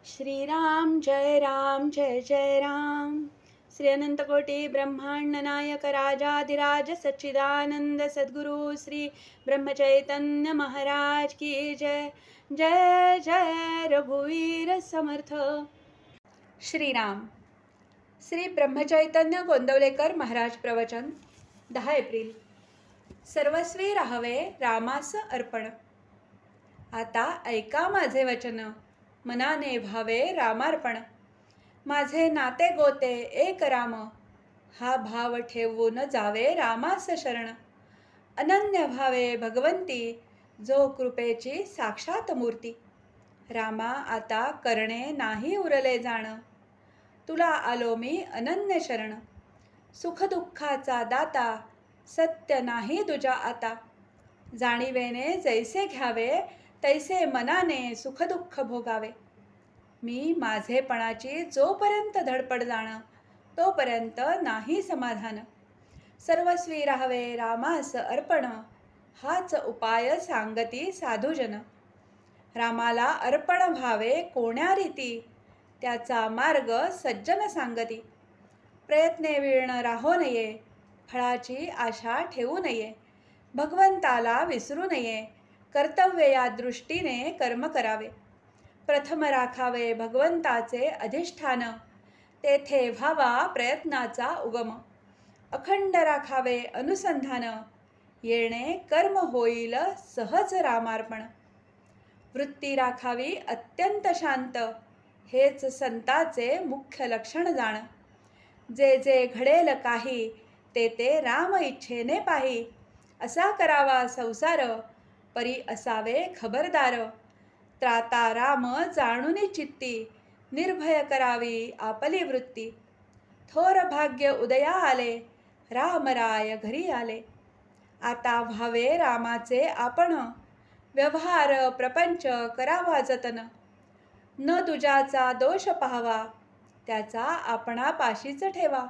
श्रीराम जय जय राम. श्री अनंतकोटी ब्रह्मांड नायक राजाधिराज सच्चिदानंद सद्गुरु श्री ब्रह्मचैतन्य महाराज की जय. जय जय रघुवीर समर्थ. श्रीराम. श्री ब्रह्मचैतन्य गोंदवलेकर महाराज प्रवचन 10 एप्रिल. सर्वस्वी राहावे रामास अर्पण. आता ऐका माझे वचन, मनाने भावे रामार्पण. माझे नाते गोते एक राम, हा भाव ठेवून जावे रामास शरण. अनन्य भावे भगवंती, जो कृपेची साक्षात मूर्ती. रामा आता करणे नाही उरले जाण, तुला आलो मी अनन्य शरण. सुखदुःखाचा दाता, सत्य नाही दुजा आता. जाणीवेने जैसे घ्यावे, तैसे मनाने सुखदुःख भोगावे. मी माझेपणाची जोपर्यंत धडपड जाण, तोपर्यंत नाही समाधान. सर्वस्वी राहावे रामास अर्पण, हाच उपाय सांगती साधुजन. रामाला अर्पण व्हावे कोण्या रीती, त्याचा मार्ग सज्जन सांगती. प्रयत्ने विण राहो नये, फळाची आशा ठेवू नये. भगवंताला विसरू नये, कर्तव्य या दृष्टीने कर्म करावे. प्रथम राखावे भगवंताचे अधिष्ठान, तेथे व्हावा प्रयत्नाचा उगम. अखंड राखावे अनुसंधान, येणे कर्म होईल सहज रामार्पण. वृत्ती राखावी अत्यंत शांत, हेच संताचे मुख्य लक्षण जाण. जे जे घडेल काही, ते ते राम इच्छेने पाही. असा करावा संसार, परी असावे खबरदार. त्राता राम जाणूनी चित्ती, निर्भय करावी आपली वृत्ती. थोर भाग्य उदया आले, रामराय घरी आले. आता व्हावे रामाचे आपण, व्यवहार प्रपंच करावा जतन. न दुजाचा दोष पाहावा, त्याचा आपणापाशीच ठेवा.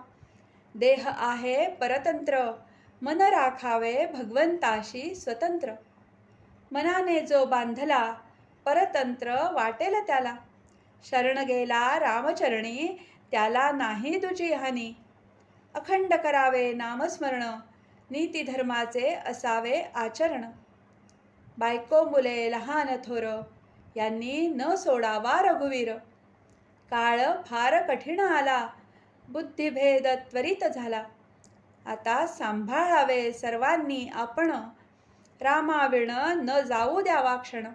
देह आहे परतंत्र, मन राखावे भगवंताशी स्वतंत्र. मनाने जो बांधला, परतंत्र वाटेल त्याला. शरण गेला रामचरणी, त्याला नाही दुजी हानी. अखंड करावे नामस्मरण, नीतिधर्माचे असावे आचरण. बायको मुले लहान थोर, यांनी न सोडावा रघुवीर. काळ फार कठीण आला, बुद्धिभेद त्वरित झाला. आता सांभाळावे सर्वांनी आपण, रामाविण न जाऊ द्यावा क्षण.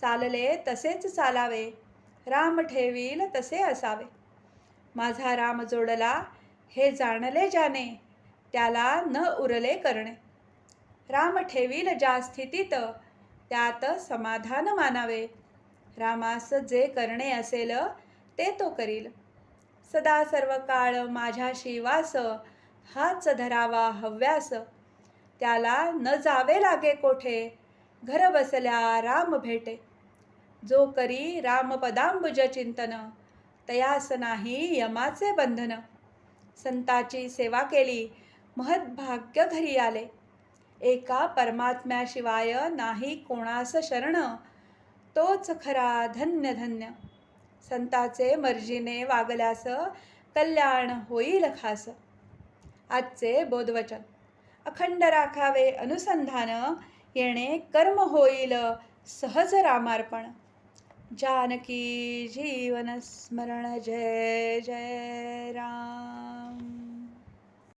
चालले तसेच चालावे, राम ठेवील तसे असावे. माझा राम जोडला, हे जाणले ज्याने, त्याला न उरले करणे. राम ठेवील ज्या स्थितीत, त्यात समाधान मानावे. रामास जे करणे असेल, ते तो करील. सदा सर्व काळ माझ्याशी वास, हाच धरावा हव्यास. त्याला न जावे लागे कोठे, घर बसल्या राम भेटे. जो करी रामपदांबुज चिंतन, तयास नाही यमाचे बंधन. संताची सेवा केली, महद्भाग्य घरी आले. एका परमात्म्याशिवाय नाही कोणास शरण, तोच खरा धन्य धन्य. संताचे मर्जीने वागल्यास, कल्याण होईल खास. आजचे बोधवचन. अखंड राखावे अनुसंधान, येणे कर्म होईल सहज रामार्पण. जानकी जीवन स्मरण. जय जय राम.